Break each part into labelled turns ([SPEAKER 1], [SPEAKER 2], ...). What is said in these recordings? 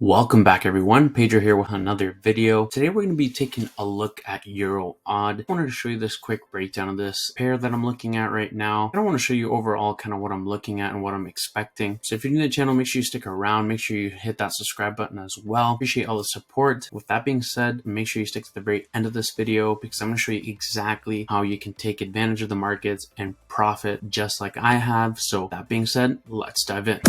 [SPEAKER 1] Welcome back everyone, Pedro here with another video. Today we're going to be taking a look at Euro AUD. I wanted to show you this quick breakdown of this pair that I'm looking at right now. I don't want to show you overall kind of what I'm looking at and what I'm expecting. So if you're new to the channel, make sure you stick around. Make sure you hit that subscribe button as well. Appreciate all the support. With that being said, make sure you stick to the very end of this video because I'm going to show you exactly how you can take advantage of the markets and profit just like I have. So that being said, let's dive in.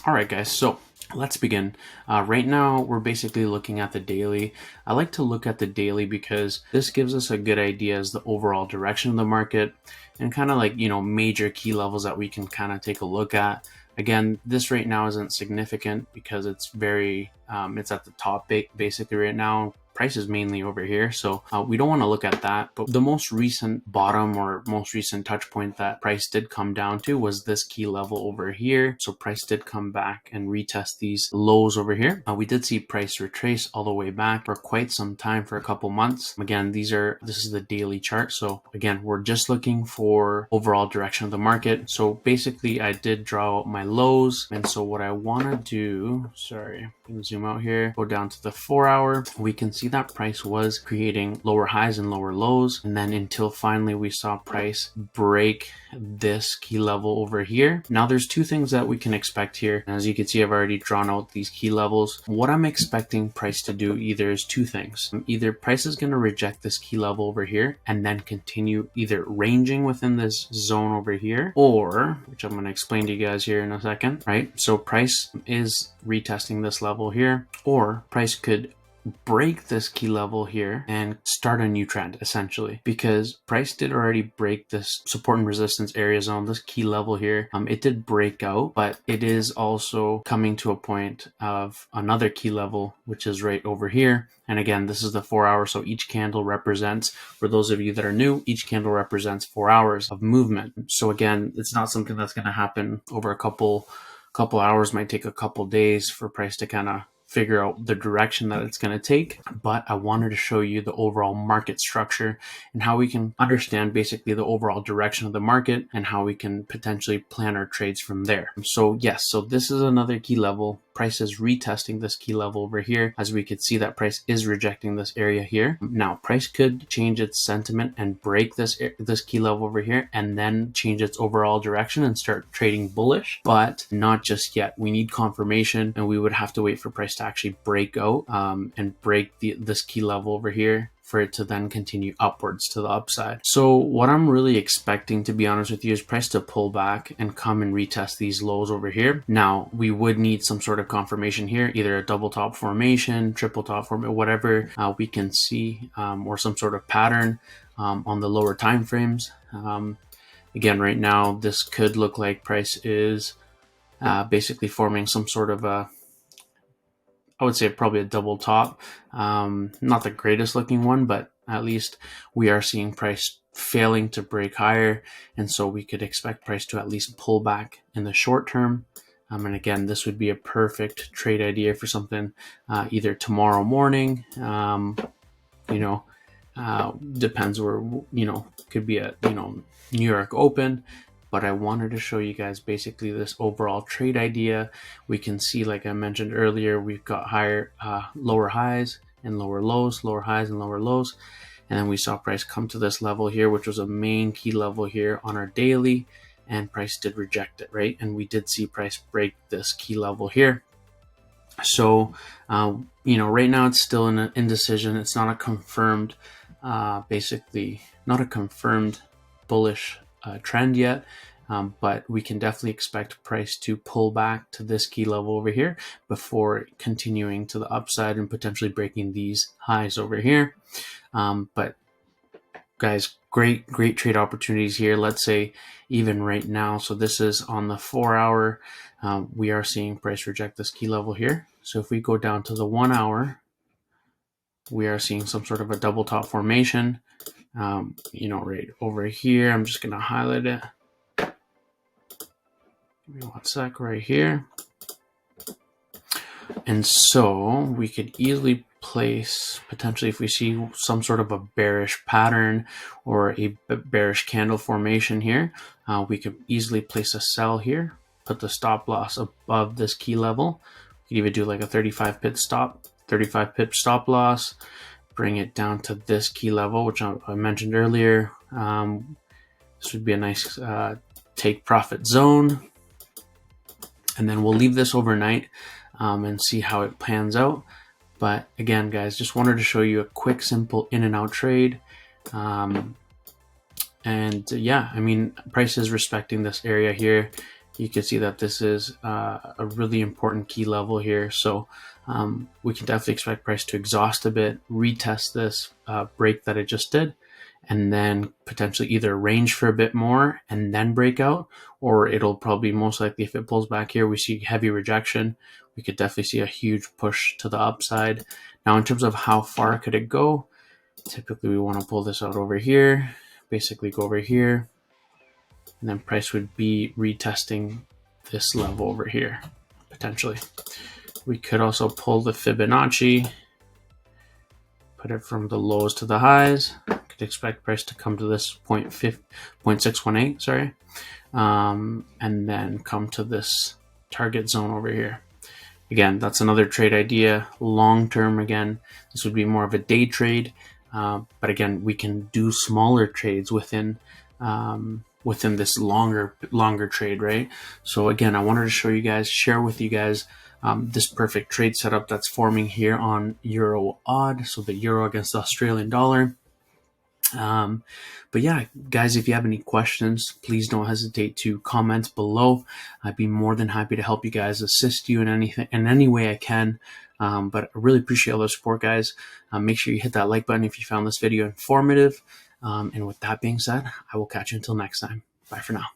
[SPEAKER 1] Alright guys, so let's begin. Right now we're basically looking at the daily. I like to look at the daily because this gives us a good idea as the overall direction of the market and kind of like, major key levels that we can kind of take a look at. Again, this right now isn't significant because it's very, it's at the top basically right now. Price is mainly over here, so we don't want to look at that. But the most recent bottom or most recent touch point that price did come down to was this key level over here. So price did come back and retest these lows over here. We did see price retrace all the way back for quite some time, for a couple months. Again, this is the daily chart. So again, we're just looking for overall direction of the market. So basically I did draw out my lows, and so what I want to do, sorry, zoom out here, go down to the 4 hour. We can see that price was creating lower highs and lower lows, and then until finally we saw price break this key level over here. Now there's two things that we can expect here. As you can see, I've already drawn out these key levels. What I'm expecting price to do either is two things. Either price is going to reject this key level over here and then continue either ranging within this zone over here, or, which I'm going to explain to you guys here in a second, right? So price is retesting this level here, or price could break this key level here and start a new trend, essentially, because price did already break this support and resistance area zone, this key level here. It did break out, but it is also coming to a point of another key level, which is right over here. And again, this is the 4 hour, so each candle represents, for those of you that are new, each candle represents 4 hours of movement. So again, it's not something that's going to happen over a couple hours. Might take a couple days for price to kind of figure out the direction that it's going to take. But I wanted to show you the overall market structure and how we can understand basically the overall direction of the market and how we can potentially plan our trades from there. So yes, so this is another key level. Price is retesting this key level over here. As we could see, that price is rejecting this area here. Now price could change its sentiment and break this key level over here and then change its overall direction and start trading bullish, but not just yet. We need confirmation, and we would have to wait for price to actually break out and break this key level over here for it to then continue upwards to the upside. So what I'm really expecting, to be honest with you, is price to pull back and come and retest these lows over here. Now we would need some sort of confirmation here, either a double top formation, triple top formation, whatever we can see, or some sort of pattern on the lower time frames. Again, right now this could look like price is basically forming some sort of a, I would say probably a double top. Not the greatest looking one, but at least we are seeing price failing to break higher. And so we could expect price to at least pull back in the short term. And again, this would be a perfect trade idea for something either tomorrow morning, depends where, could be a, New York open. But I wanted to show you guys basically this overall trade idea. We can see, like I mentioned earlier, we've got lower highs and lower lows, lower highs and lower lows. And then we saw price come to this level here, which was a main key level here on our daily, and price did reject it, right? And we did see price break this key level here. So, right now it's still in an indecision. It's not a confirmed, basically not a confirmed bullish trend yet, but we can definitely expect price to pull back to this key level over here before continuing to the upside and potentially breaking these highs over here. But guys, great trade opportunities here. Let's say even right now, so this is on the 4 hour, we are seeing price reject this key level here. So if we go down to the 1 hour, we are seeing some sort of a double top formation. Right over here, I'm just going to highlight it. Give me 1 sec right here. And so we could easily place potentially, if we see some sort of a bearish pattern or a bearish candle formation here, we could easily place a sell here, put the stop loss above this key level. You could even do like a 35 pip stop loss, bring it down to this key level, which I mentioned earlier. This would be a nice take profit zone, and then we'll leave this overnight and see how it pans out. But again, guys, just wanted to show you a quick, simple in and out trade. Yeah, I mean, price is respecting this area here. You can see that this is a really important key level here. So we can definitely expect price to exhaust a bit, retest this break that it just did, and then potentially either range for a bit more and then break out, or it'll probably most likely, if it pulls back here, we see heavy rejection. We could definitely see a huge push to the upside. Now, in terms of how far could it go, typically we want to pull this out over here, basically go over here, and then price would be retesting this level over here, potentially. We could also pull the Fibonacci, put it from the lows to the highs. Could expect price to come to this 0.618, sorry, and then come to this target zone over here. Again, that's another trade idea. Long term, again, this would be more of a day trade, but again, we can do smaller trades within this longer trade, right? So again, I wanted to show you guys, share with you guys this perfect trade setup that's forming here on Euro AUD, so the euro against the Australian dollar. But yeah, guys, if you have any questions, please don't hesitate to comment below. I'd be more than happy to help you guys, assist you in any way I can. But I really appreciate all the support, guys. Make sure you hit that like button if you found this video informative. And with that being said, I will catch you until next time. Bye for now.